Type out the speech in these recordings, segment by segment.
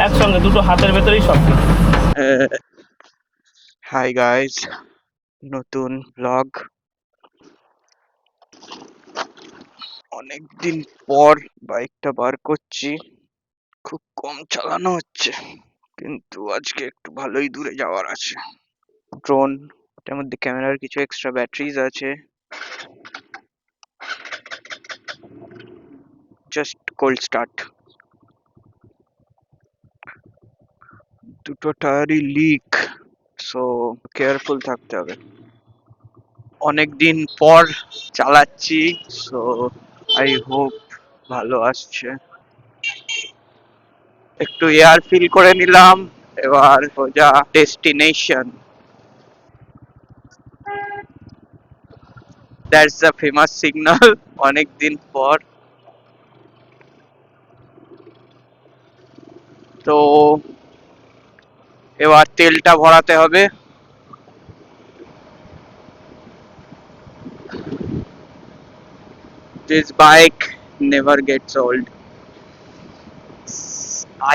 একসঙ্গে দুটো হাতের ভেতরেই সব কিছু। হাই গাইস, নতুন ব্লগ। অনেকদিন পর বাইকটা বার করছি। খুব কম চালানো হচ্ছে, কিন্তু আজকে একটু ভালোই দূরে যাওয়ার আছে। ড্রোন, এটার মধ্যে ক্যামেরার কিছু এক্সট্রা ব্যাটারিজ আছে। Just cold start. দুটো টায়ারই লিক, সো কেয়ারফুল থাকতে হবে। অনেকদিন পর চালাচ্ছি, সো আই হোপ ভালো আসছে। একটু এয়ার ফিল করে নিলাম, এবার সোজা destination. That's the famous signal. অনেকদিন পর। তো এবার তেলটা ভরাতে হবে। This bike never gets old.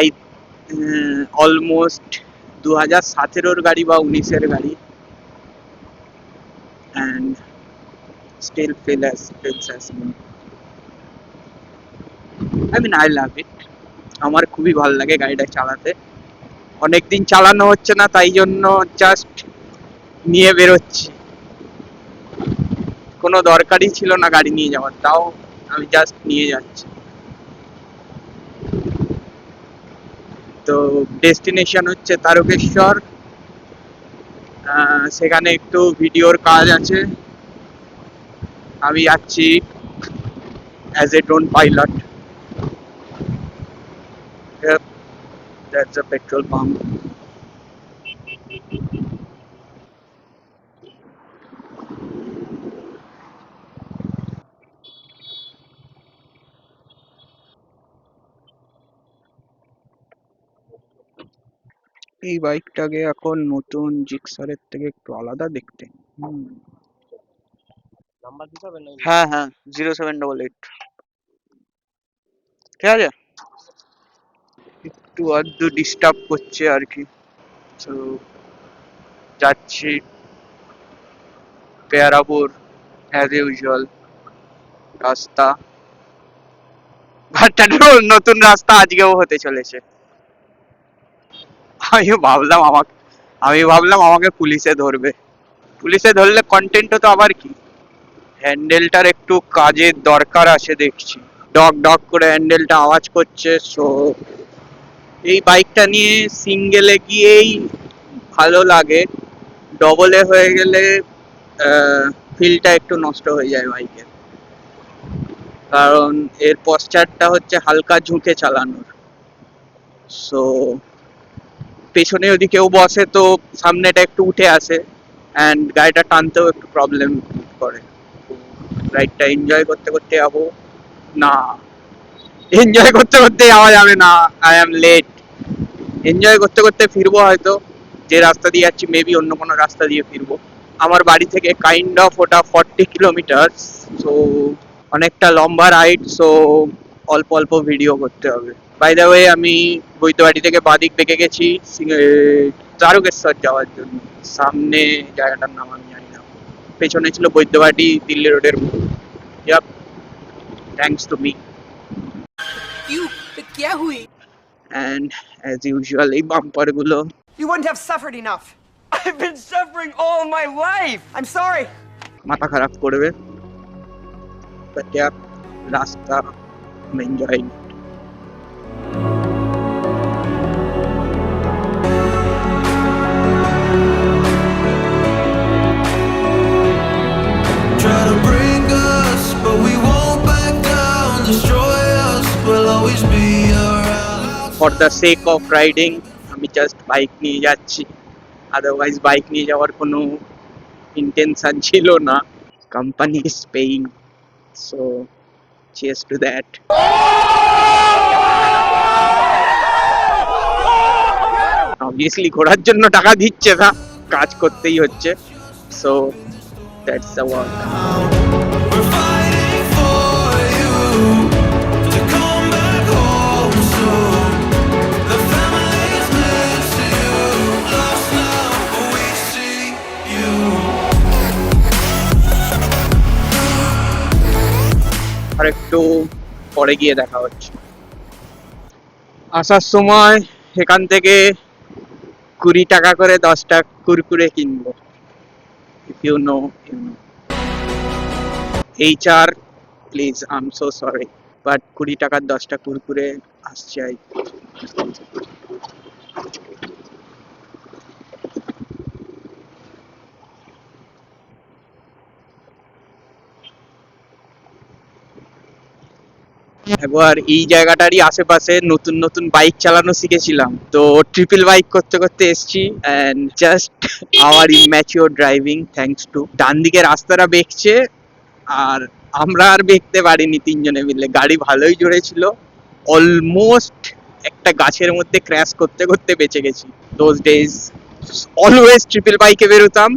I almost 2017 গাড়ি বা 19 গাড়ি, and still feels as new. I mean, I love it. আমার খুবই ভালো লাগে গাড়িটা চালাতে। অনেকদিন চালানো হচ্ছে না, তাই জন্য জাস্ট নিয়ে বেরোচ্ছি। কোনো দরকারই ছিল না গাড়ি নিয়ে যাওয়ার, তাও আমি জাস্ট নিয়ে যাচ্ছি। তো ডেস্টিনেশন হচ্ছে তারকেশ্বর। সেখানে একটু ভিডিওর কাজ আছে। আমি যাচ্ছি as a drone pilot. That's a petrol pump. এই বাইকটাকে এখন নতুন জিক্সারের থেকে একটু আলাদা দেখতে। নাম্বার দিতে হবে না? হ্যাঁ হ্যাঁ, 0788। ঠিক আছে, একটু আধটু ডিস্টার্ব করছে আর কি। তো যাচ্ছি পেয়ারাপুর অ্যাজ ইউজুয়াল রাস্তা। বাট নতুন রাস্তা আজকেও হতে চলেছে। আমি ভাবলাম আমাকে পুলিশে ধরবে। পুলিশে ধরলে কন্টেন্ট তো আবার কি। হ্যান্ডেলটার একটু কাজের দরকার আছে দেখছি। ডক ডক করে হ্যান্ডেলটা আওয়াজ করছে। সো এই বাইকটা নিয়ে সিঙ্গেলে গিয়েই ভালো লাগে, ডবলে হয়ে গেলে ফিলটা একটু নষ্ট হয়ে যায় বাইকের। কারণ এর পশ্চারটা হচ্ছে হালকা ঝুঁকে চালানোর। সো পেছনে যদি কেউ বসে তো সামনেটা একটু উঠে আসে, অ্যান্ড গাড়িটা টানতেও একটু প্রবলেম করে। রাইডটা এনজয় করতে করতে যাবো না, এনজয় করতে করতে যাওয়া যাবে না। I am late. এনজয় করতে করতে ফিরবো হয়তো। যে রাস্তা দিয়ে যাচ্ছি মেবি অন্য কোনো রাস্তা দিয়ে ফিরবো। আমার বাড়ি থেকে কাইন্ড অফ ওটা 40 কিলোমিটার। সো অনেকটা লম্বা রাইড, সো অল্প অল্প ভিডিও করতে হবে। বাই দ্য ওয়ে, আমি বৈদ্যবাড়ি থেকে বাদিক বেঁকে গেছি তারকেশ্বর যাওয়ার জন্য। সামনে জায়গাটার নাম আমি জানি না। পেছনে ছিল বৈদ্যবাড়ি দিল্লি রোডের মোড়। Yup, thanks to me. क्या हुई? অ্যান্ড অ্যাজ ইউজুয়াল এই বাম্পার গুলো। You wouldn't have suffered enough. I've been suffering all my life. I'm sorry. মাথা খারাপ করবে। বাট ইয়াপ, রাস্তা I'm enjoying it. Try to bring us, but we won't back down. Destroy us, we'll always be around. For the sake of riding আমি just bike নিয়ে যাচ্ছি, otherwise bike নিয়ে যাওয়ার কোনো ইন্টেনশন ছিল না। Company is paying, so cheers to that. Obviously ঘোরার জন্য টাকা দিচ্ছে না, কাজ করতেই হচ্ছে। So that's the work. We're fighting for you to come back home soon. একটু পরে গিয়ে দেখা হচ্ছে। আসার সময় এখান থেকে 20 টাকা করে 10টা কুরকুরে কিনবো। If you know you know. HR please, I am so sorry, but 20 টাকার 10টা কুরকুরে আসছে। একবার এই জায়গাটারই আশেপাশে নতুন নতুন বাইক চালানো শিখেছিলাম, তো ট্রিপল বাইক করতে করতে এসছি, and just our immature driving thanks to. ডান দিকে রাস্তাটা বেঁকছে, আর আমরা আর বেঁকতে পারিনি, তিনজনে মিলে গাড়ি ভালোই জোরে ছিল, অলমোস্ট একটা গাছের মধ্যে ক্র্যাশ করতে করতে বেঁচে গেছি। দোজ ডেজ অলওয়েজ ট্রিপল বাইকে বেরোতাম,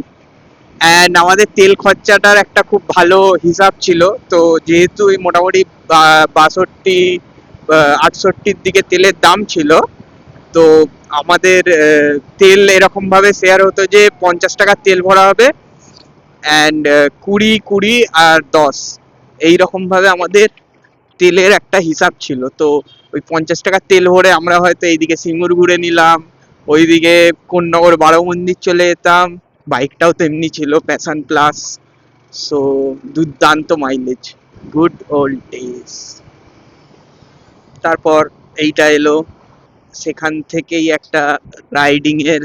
অ্যান্ড আমাদের তেল খরচাটার একটা খুব ভালো হিসাব ছিল। তো যেহেতু এই মোটামুটি 62-68 দিকে তেলের দাম ছিল, তো আমাদের তেল এরকম ভাবে শেয়ার হতো যে 50 টাকা তেল ভরা হবে, অ্যান্ড 20 আর 10 এইরকম ভাবে আমাদের তেলের একটা হিসাব ছিল। তো ওই 50 টাকা তেল ভরে আমরা হয়তো এইদিকে সিঙ্গুর ঘুরে নিলাম, ওইদিকে কোন্নগর 12 মন্দির চলে যেতাম। বাইকটাও তেমনি ছিল, প্যাশন প্লাস। সো দুর্দান্ত মাইলেজ, গুড ওল্ড ডেজ। তারপর এইটা এলো, সেখান থেকেই একটা রাইডিং এর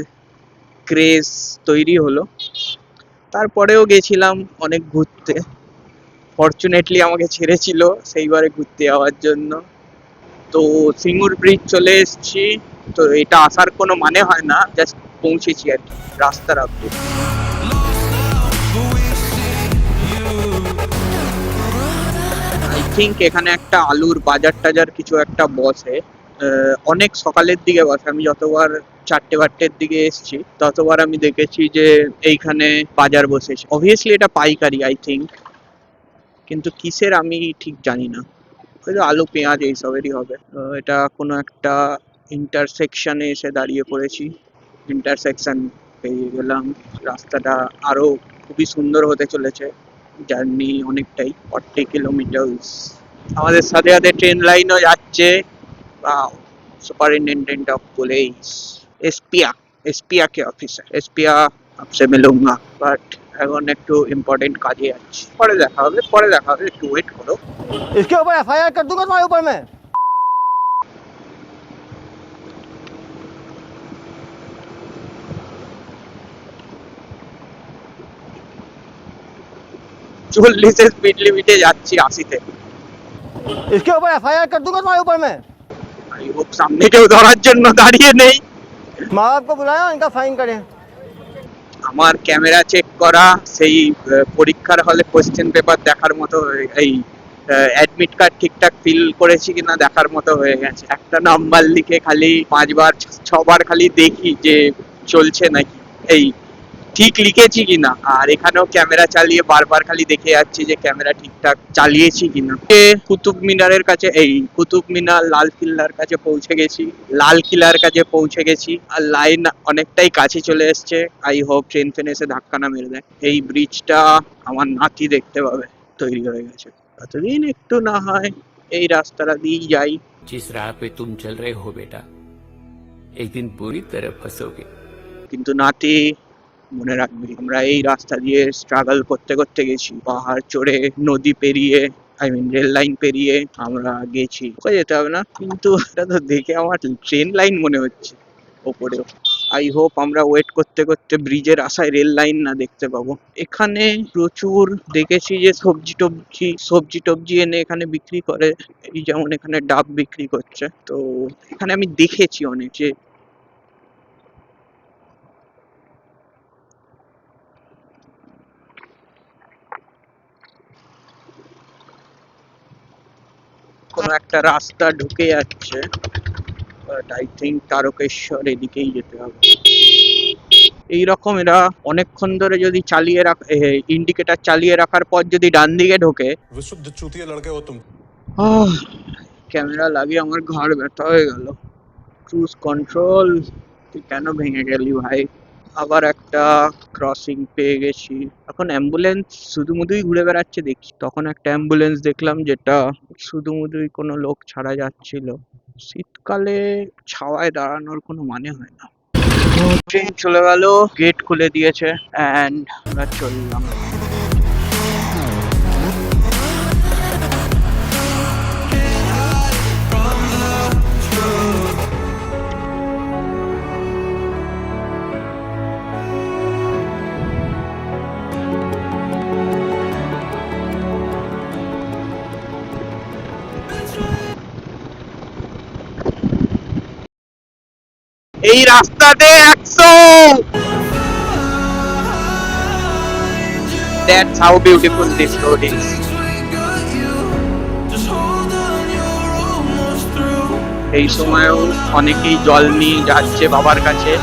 ক্রেজ তৈরি হলো। তারপরেও গেছিলাম অনেক ঘুরতে, ফরচুনেটলি আমাকে ছেড়েছিল সেইবারে ঘুরতে যাওয়ার জন্য। তো সিঙ্গুর ব্রিজ চলে এসেছি, তো এটা আসার কোনো মানে হয় না, জাস্ট পৌঁছেছি আর কি, রাস্তার আপডেট। আই থিঙ্ক এখানে একটা আলুর বাজার টাজার কিছু একটা বসে, অনেক সকালের দিকে বসে। আমি যতবার 4টে-5টের দিকে এসেছি ততবার আমি দেখেছি যে এইখানে বাজার বসেছে। অবভিয়াসলি এটা পাইকারি আই থিঙ্ক, কিন্তু কিসের আমি ঠিক জানি না, হয়তো আলু পেঁয়াজ এইসবেরই হবে। এটা কোনো একটা ইন্টারসেকশনে এসে দাঁড়িয়ে পড়েছি, ইন্টারসেকশন পেয়ে গেলাম। রাস্তাটা আরো খুবই সুন্দর হতে চলেছে, জার্নি অনেকটাই, 40 কিলোমিটার। আমাদের সাথে সাথে ট্রেন লাইনও যাচ্ছে। সুপারিনটেন্ডেন্ট অফ পুলিশ, এসপিয়া কে অফিসার, এসপিয়া আপসে মিলুঙ্গা, বাট এখন একটু ইম্পর্টেন্ট কাজে যাচ্ছি। পরে দেখা হবে, একটু ওয়েট করো। इसके ऊपर FIR कर दूंगा तुम्हारे ऊपर मैं। চল্লিশের স্পিড লিমিটে যাচ্ছি 80-তে। इसके ऊपर FIR कर दूंगा तुम्हारे ऊपर मैं। আই হোপ সামনে কেউ ধরার জন্য দাঁড়িয়ে নেই। माँ बाप को बुलाया, इनका फाइन करें। আমার ক্যামেরা চেক করা, সেই পরীক্ষার হলে কোশ্চেন পেপার দেখার মতো, এই অ্যাডমিট কার্ড ঠিকঠাক ফিল করেছি কিনা দেখার মতো হয়ে গেছে। একটা নাম্বার লিখে খালি 5-6বার খালি দেখি যে চলছে নাকি, এই ঠিক লিখেছি কিনা। আর এখানেও ক্যামেরা চালিয়ে বারবার খালি দেখে যাচ্ছি যে ক্যামেরা ঠিকঠাক চালিয়েছি কিনা। কুতুব মিনারের কাছে, এই কুতুব মিনার লাল কিল্লার কাছে পৌঁছে গেছি, আর লাইন অনেকটাই কাছে চলে এসছে। আই হোপ ট্রেন ফেন এসে ধাক্কা না মেরে দেয়। এই ব্রিজটা আমার নাতি দেখতে পাবে, তৈরি হয়ে গেছে। এতদিন একটু না হয় এই রাস্তাটা দিয়েই যাই। जिस राह पे तुम चल रहे हो बेटा, एक दिन पूरी तरह फंसोगे। কিন্তু নাতি মনে রাখবি, আমরা এই রাস্তা দিয়ে স্ট্রাগল করতে করতে গেছি, পাহাড় চড়ে, নদী পেরিয়ে, আই মিন রেল লাইন পেরিয়ে আমরা গেছি। কোথায় যেতে হবে না, কিন্তু এটা তো দেখে আমার ট্রেন লাইন মনে হচ্ছে ওপরেও। আই হোপ আমরা ওয়েট করতে করতে ব্রিজের আশায় রেল লাইন না দেখতে পাবো। এখানে প্রচুর দেখেছি যে সবজি টবজি এনে এখানে বিক্রি করে, এই যেমন এখানে ডাব বিক্রি করছে। তো এখানে আমি দেখেছি অনেক যে কোনো একটা রাস্তা ঢুকে যাচ্ছে, বাট আই থিঙ্ক তারকেশ্বর এদিকেই যেতে হবে। এইরকম এরা অনেকক্ষণ ধরে যদি চালিয়ে ইন্ডিকেটর চালিয়ে রাখার পর যদি ডান দিকে ঢোকে, विशुद्ध चूतिया लड़के हो तुम। ক্যামেরা লাগিয়ে আমার ঘাড় ব্যথা হয়ে গেল। ক্রুজ কন্ট্রোল, তুই কেন ভেঙে গেলি ভাই? আবার একটা ক্রসিং পেয়ে গেছি। এখন অ্যাম্বুলেন্স শুধুমুধুই ঘুরে বেড়াচ্ছে দেখছি। তখন একটা অ্যাম্বুলেন্স দেখলাম যেটা শুধুমুধুই কোনো লোক ছাড়া যাচ্ছিল। শীতকালে ছাওয়ায় দাঁড়ানোর কোনো মানে হয় না। ট্রেন চলে গেল, গেট খুলে দিয়েছে অ্যান্ড আমরা চললাম। এই রাস্তাতে 100। That's how beautiful this road is. এই সময়ও অনেকেই জল নিয়ে যাচ্ছে বাবার কাছে।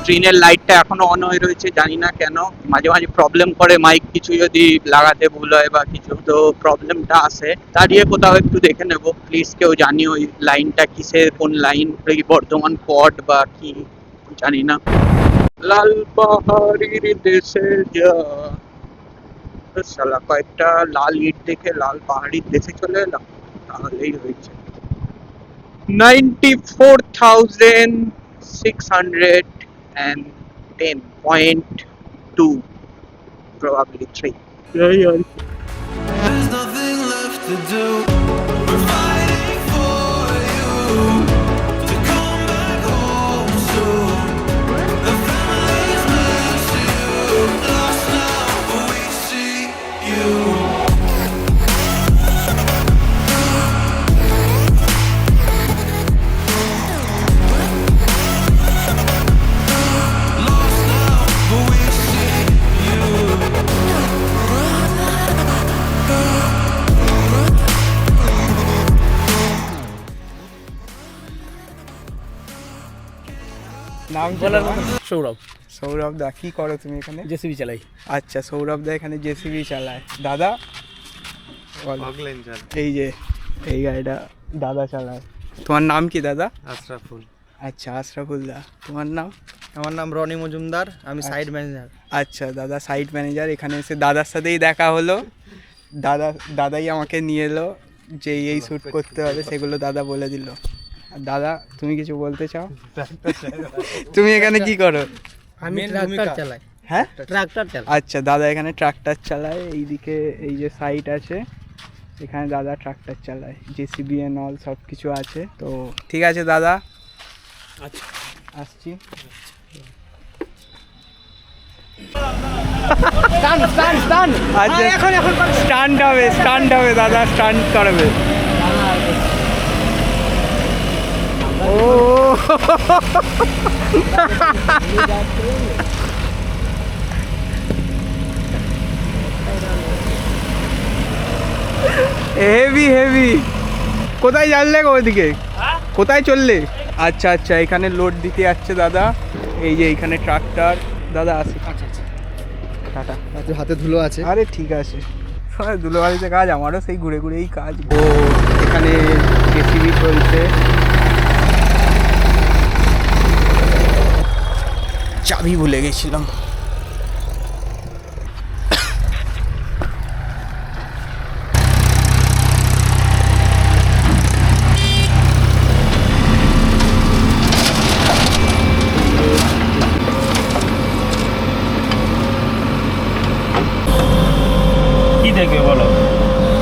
ট্রেনের লাইটটা এখনো অন হয়ে রয়েছে, জানি না কেন। মাঝে মাঝে প্রবলেম করে মাইক কিছু যদি লাগাতে ভুল হয় বা কিছু, তো প্রবলেমটা আসে। দাঁড়িয়ে কোথাও একটু দেখে নেবো প্লিজ, কেউ জানিও ওই লাইনটা কিসের, কোন লাইন, বর্ধমান পট বা কি জানি না। লাল পাহাড়ির দেশে যা, শালা কয়েকটা লাল ইট দেখে লাল পাহাড়ির দেশে চলে এলাম, তাহলেই হয়েছে। 94,610.2 probably 3. There's nothing left to do. We're fighting for you to come back home soon. The family's miss you. Lost now, but we see you. Lost now, but we see you. নাম বলার মতো সৌরভ, সৌরভ দা, কি করো তুমি এখানে? JCB চালাই। আচ্ছা, সৌরভ দা এখানে জেসিবি চালায়। দাদা বলো। এই যে এই গাড়িটা দাদা চালায়। তোমার নাম কি দাদা? আশরাফুল। আচ্ছা, আশরাফুল দা। তোমার নাম? আমার নাম রনি মজুমদার, আমি সাইড ম্যানেজার। আচ্ছা, দাদা সাইট ম্যানেজার। এখানে এসে দাদার সাথেই দেখা হলো। দাদাই আমাকে নিয়ে এলো যে এই শ্যুট করতে হবে, সেগুলো দাদা বলে দিল। দাদা, তুমি কিছু বলতে চাও? তুমি এখানে কি করো? আমি ট্রাক্টর চালাই। হ্যাঁ, ট্রাক্টর চালাই। আচ্ছা, দাদা এখানে ট্রাক্টর চালায়। এইদিকে এই যে সাইট আছে, এখানে দাদা ট্রাক্টর চালায়, জেসিবি এন্ড অল সব কিছু আছে। তো ঠিক আছে দাদা, আচ্ছা আসছি। আচ্ছা, এখন স্টান্ট হবে দাদা, স্টান্ট করবে। ও হেভি। কোথায় জানলে গো? ওইদিকে কোথায় চললে? আচ্ছা, এখানে লোড দিতে যাচ্ছে দাদা। এই যে এইখানে ট্রাক্টর। দাদা আসি। আচ্ছা, টাটা। হাতে ধুলো আছে। আরে ঠিক আছে, ধুলোবাড়িতে কাজ, আমারও সেই ঘুরেই কাজ। ও এখানে জেসিবি চলছে। চাবি ভুলে গেছিলাম। কি দেখবে বলো,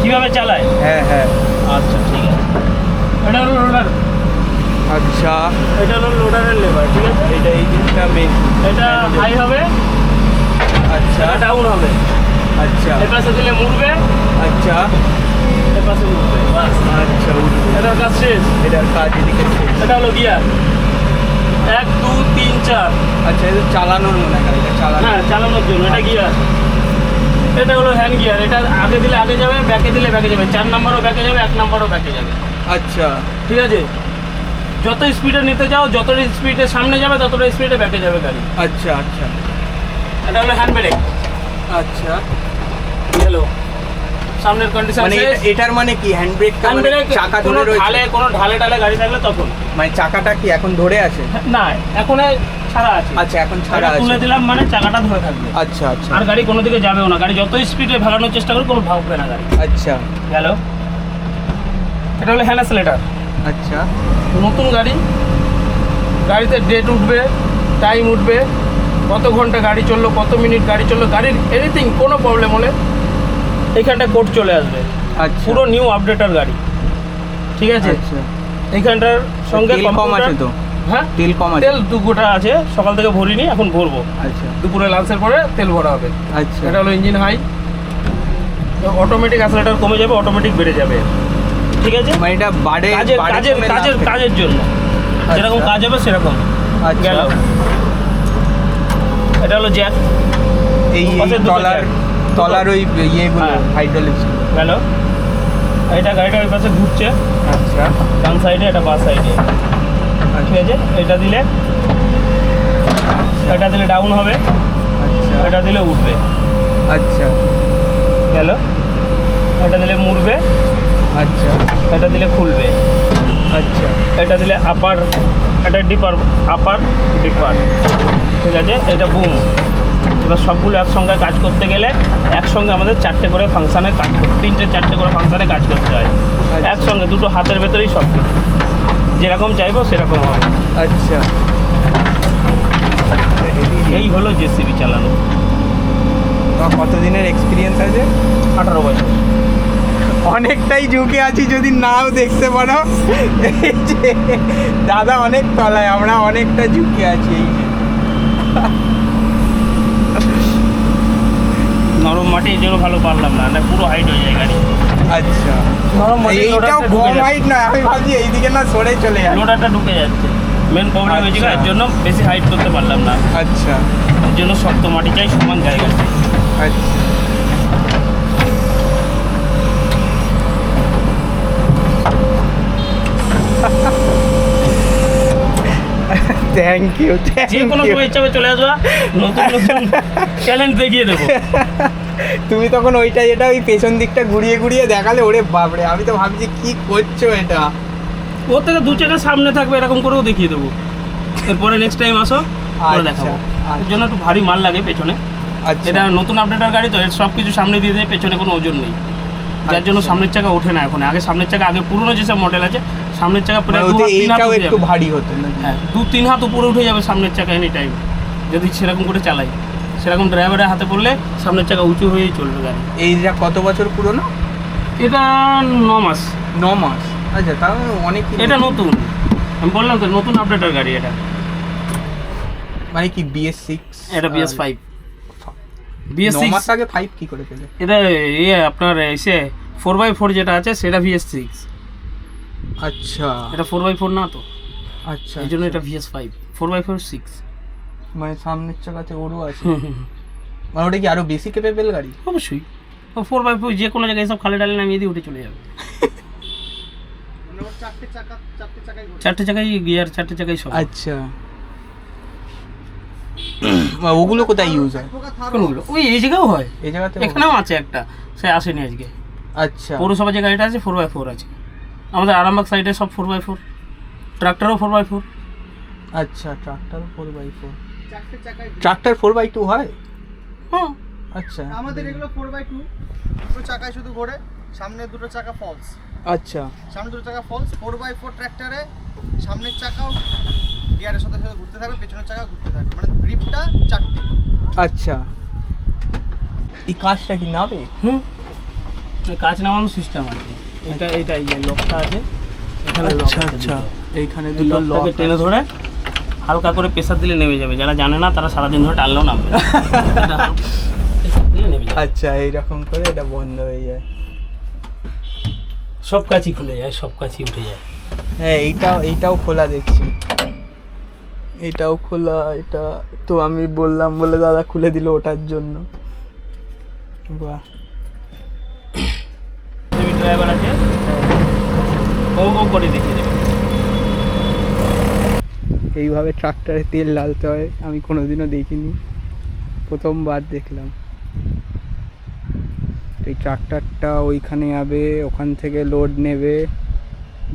কিভাবে চালায়? হ্যাঁ। আচ্ছা ঠিক আছে, এটা হলো লোডার। আচ্ছা, এটা হলো লোডারের লেবার, ঠিক আছে। এটা এই জিনিসটা মেন। এটা হাই হবে, আচ্ছা ডাউন হবে। আচ্ছা এ পাশে দিলে মুড়বে, আচ্ছা এ পাশে উঠবে, বাস। আচ্ছা, এটার কাজ শেষ। এটার কাজ এদিকে শেষ। এটা হলো গিয়ার 1 2 3 4। আচ্ছা, এটা চালানোর মনে হয়, এটা চালানো। হ্যাঁ, চালানোর জন্য এটা গিয়ার। এটা হলো হ্যান্ড গিয়ার, এটা আগে দিলে আগে যাবে, ব্যাকে দিলে ব্যাকে যাবে। 4 নাম্বারও ব্যাকে যাবে, 1 নাম্বারও ব্যাকে যাবে। আচ্ছা ঠিক আছে, যত স্পিডে নিতে যাও, যত স্পিডে সামনে যাবে ততটা স্পিডে ব্যাকে যাবে গাড়ি। আচ্ছা এটা হলো হ্যান্ড ব্রেক। আচ্ছা, হ্যালো, সামনের কন্ডিশন মানে এটার মানে কি হ্যান্ড ব্রেকটা মানে চাকা কোনো ধরে রয়েছে? কোনো ঢালে গাড়ি থাকলে তখন মানে চাকাটা কি এখন ধরে আছে? না, এখন ছাড়া আছে। আচ্ছা, এখন ছাড়া এটা তুলে আছে। দিলাম মানে চাকাটা ধরে থাকবে। আচ্ছা আচ্ছা আর গাড়ি কোনো দিকে যাবেও না, গাড়ি যত স্পিডে ভাগানোর চেষ্টা করবে কোনো ভাগবে না গাড়ি। আচ্ছা গেল। এটা হলো হ্যান্ড অ্যাক্সেলেটর, আচ্ছা নতুন গাড়ি, গাড়িতে ডেট উঠবে, টাইম উঠবে, কত ঘন্টা গাড়ি চললো, কত মিনিট গাড়ি চললো, গাড়ির এনিথিং কোনো প্রবলেম হলে এইখানটা কোড চলে আসবে। আচ্ছা পুরো নিউ আপডেটার গাড়ি, ঠিক আছে। আচ্ছা এইখানটার সঙ্গে তেল কম আছে তো? হ্যাঁ, তেল কম আছে? তেল 2 গোটা আছে, সকাল থেকে ভরিনি, এখন ভরবো। আচ্ছা দুপুরে লাঞ্চের পরে তেল ভরা হবে। আচ্ছা এটা হলো ইঞ্জিন হাই, অটোমেটিক অ্যাক্সেলেটর কমে যাবে, অটোমেটিক বেড়ে যাবে, ঠিক আছে। মানে এটা বাড়ে কাজের জন্য যেরকম কাজ হবে সেরকম। আচ্ছা গেল। এটা হলো জ্যাক, এই পাশে দুটো তলার ওই ইয়েগুলো হ্যাঁ। হাইড্রোলিক্স। গেল। এটা গাড়িটা ওই পাশে ঘুরছে, আচ্ছা ডান সাইডে, এটা বাঁ সাইডে, ঠিক আছে। এটা দিলে ডাউন হবে, আচ্ছা এটা দিলে উঠবে। আচ্ছা গেল। এটা দিলে মুড়বে, আচ্ছা এটা দিলে খুলবে, আচ্ছা এটা দিলে আপার, এটা ডিপার, আপার ডিপার, ঠিক আছে। এটা বুম। এবার সবগুলো একসঙ্গে কাজ করতে গেলে একসঙ্গে আমাদের 4টে করে ফাংশানে কাজ করতে, 3-4টে করে ফাংশানে কাজ করতে হয় একসঙ্গে, দুটো হাতের ভেতরেই সব কিছু যেরকম চাইবো সেরকম হবে। আচ্ছা এই হলো জেসিবি চালানো। তোমার কতদিনের এক্সপিরিয়েন্স আছে? 18 বছর। অনেকটাই ঝুঁকে আছি, যদি নাও দেখতে পারো। এই যে দাদা অনেক তলায়, আমরা অনেকটা ঝুঁকে আছি। এই যে নরম মাটি এই জন্য ভালো পারলাম না, না পুরো হাইট হয়ে যায় গাড়ি। আচ্ছা নরম মাটি এইটাও কম হাইট নয়, আমি ভাবছি এইদিকে না সরে চলে যায়। লোডারটা ঢুকে যাচ্ছে, মেন প্রবলেম হয়েছিল, আচ্ছা। এর জন্য বেশি হাইট করতে পারলাম না। আচ্ছা এর জন্য শক্ত মাটি চাই, সমান জায়গা চাই। আচ্ছা থ্যাংক ইউ যে কোনো সময় ইচ্ছা হবে চলে আসবা, নতুন নতুন চ্যালেঞ্জ দেখিয়ে দেবো। তুমি তখন ওইটা যেটা ওই পেছন দিকটা ঘুরিয়ে ঘুরিয়ে দেখালে, ওরে বাপরে, আমি তো ভাবছি কি করছো এটা। ওর থেকে 2 চাকা সামনে থাকবে এরকম করেও দেখিয়ে দেবো। এরপরে নেক্সট টাইম আসো, করে আচ্ছা, দেখাবো। আচ্ছা। এর জন্য একটু ভারী মাল লাগে পেছনে। আচ্ছা এটা নতুন আপডেটার গাড়ি তো, এর সব কিছু সামনে দিয়ে দেয়, পেছনে কোনো ওজন নেই, যার জন্য আচ্ছা। সামনের চাকা ওঠে না এখন। আগে সামনের চাকা, আগে পুরনো যেসব মডেল আছে সামনের চাকা প্রায় মানে 2 হাত 3 হাত এইটাও উঠে একটু যাবে। ভারী হতো না? হ্যাঁ, 2-3 হাত উপরে উঠে যাবে সামনের চাকা এনি টাইম, যদি সেরকম করে চালাই। সেরকম ড্রাইভারের হাতে পড়লে সামনের চাকা উঁচু হয়েই চলবে গাড়ি। এইটা কত বছর পুরনো? এটা 9 মাস। 9 মাস। আচ্ছা, তাও অনেক। এটা নতুন, আমি বললাম তো নতুন আপডেটার গাড়ি এটা। মানে কি BS6? এটা BS5। 9 BS6 মাস আগে 5 কি করে পেলে? এটা আপনার এসে 4x4 যেটা আছে সেটা BS6। আচ্ছা এটা 4x4 না তো, আচ্ছা এই জন্য এটা BS5। 4x4 6। মানে সামনের চাকাতে ওরও আছে। মানে ওটা কি আরো বেশি ক্যাপেবল গাড়ি? অবশ্যই। 4x4 যে কোনো জায়গায় সব খালে ডালে নামিয়ে দিয়ে উঠে চলে যাবে। 4টে চাকাই গিয়ার, 4টে চাকাই সব। আচ্ছা ওগুলো কোথায় ইউজ হয়? কোনগুলো? ওই এই জায়গাও হয়, এই জায়গাতে? এখানেও আছে একটা, সে আসেনি আজকে। আচ্ছা পৌরসভা যে গাড়িটা আছে 4x4 আছে। আমাদের আরামবাগ সাইডে সব 4x4, ট্রাক্টরও 4x4। আচ্ছা ট্রাক্টর 4x4, ট্রাক্টর 4x2 হয়? হ্যাঁ, আচ্ছা আমাদের এগুলো 4x2, দুটো চাকায় শুধু ঘোরে, সামনে দুটো চাকা ফলস। আচ্ছা সামনে দুটো চাকা ফলস। 4x4 ট্র্যাক্টরে সামনের চাকাও গিয়ারের সাথে সাথে ঘুরতে থাকবে, পেছনের চাকা ঘুরতে থাকবে, মানে গ্রিপটা 4টে। আচ্ছা এই কাজটা কি নাবে? কাজ নামানোর সিস্টেম আছে। এটা এই যে লকটা আছে, এখানে lock আচ্ছা আছে আচ্ছা দুটো। এইখানে এই দুটো লক লকটাকে টেনে ধরে হালকা করে প্রেসার দিলে নেমে যাবে। যারা জানে না তারা সারাদিন ধরে টানলেও নামবে না। pressure দিলে নেমে যাবে। আচ্ছা এইরকম করে এটা বন্ধ হয়ে যায়। সব কাজই খুলে যায়, সব কাজই উঠে যায়। হ্যাঁ এইটাও খোলা দেখছি, এটাও খোলা। এটা তো আমি বললাম বলে দাদা খুলে দিল ওটার জন্য। বাহ, ড্রাইভার আছে, ও করে দেখিয়ে দেবে। এইভাবে ট্রাক্টরে তেল ঢালতে হয় আমি কোনোদিনও দেখিনি, প্রথমবার দেখলাম। এই ট্রাক্টরটা ওইখানে যাবে, ওখান থেকে লোড নেবে,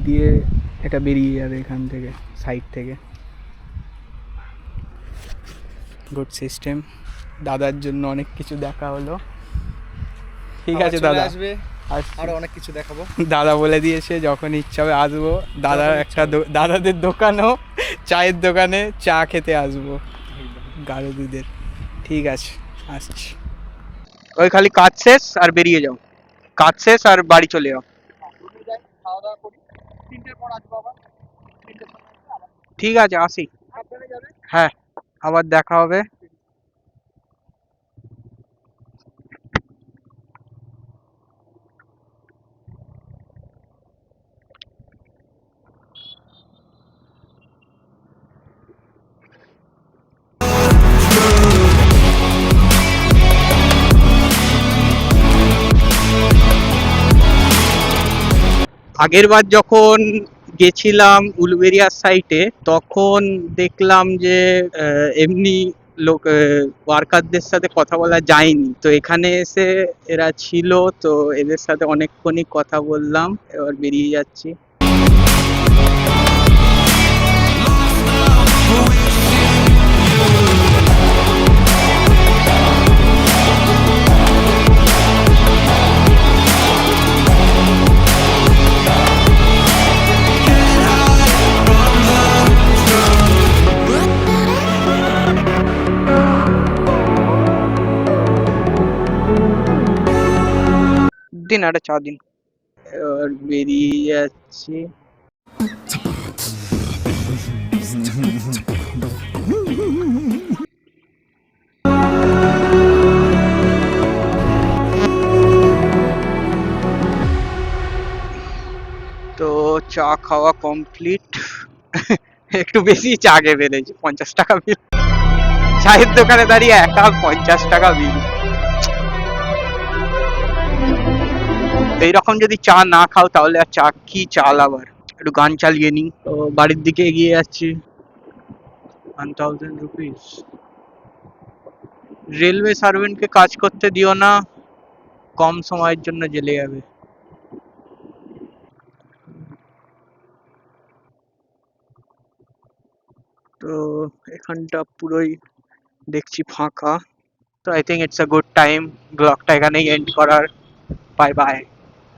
দিয়ে এটা বেরিয়ে যাবে এখান থেকে, সাইড থেকে। Good system. দাদার জন্য অনেক কিছু দেখা হলো। ঠিক আবার আছে চলে দাদা, আসবে, আসছি। আরো অনেক কিছু দেখাবো। দাদা বলে দিয়েছে যখন ইচ্ছা হবে আসবো। দাদা যখন একটা দাদাদের দোকানও, চায়ের দোকানে চা খেতে আসবো, গাঢ় দুধের। ঠিক আছে, আসছি। ওই খালি কাজ শেষ আর বেরিয়ে যাও, কাজ শেষ আর বাড়ি চলে যাও। খাওয়া দাওয়া করি, 3টের পর আসবো আবার। 3টের সময় এসে আবার ঠিক আছে, আসি। সাবধানে যাবে। হ্যাঁ, আবার দেখা হবে। আগের বার যখন গেছিলাম উলুবেরিয়ার সাইটে, তখন দেখলাম যে এমনি লোক ওয়ার্কারদের সাথে কথা বলা যায়নি। তো এখানে এসে এরা ছিল, তো এদের সাথে অনেকক্ষণই কথা বললাম। এবার বেরিয়ে যাচ্ছি। দিন একটা চা দিন। এবার বেরিয়ে যাচ্ছি। তো চা খাওয়া কমপ্লিট। একটু বেশি চা খেয়ে ফেলেছি, 50 টাকা বিল। চায়ের দোকানে দাঁড়িয়ে একা 50 টাকা বিল। এইরকম যদি চা না খাও তাহলে আর চা কি চাল আবার। একটু গান চালিয়ে নিই। তো বাড়ির দিকে এগিয়ে যাচ্ছি। 1000 রুপিস। রেলওয়ে সার্ভেন্টকে কাজ করতে দিও না, কম সময়ের জন্য জেলে যাবে। তো এখানটা পুরোই দেখছি ফাঁকা। তো I think it's a good time ব্লগটা এখানেই এন্ড করার। Bye bye.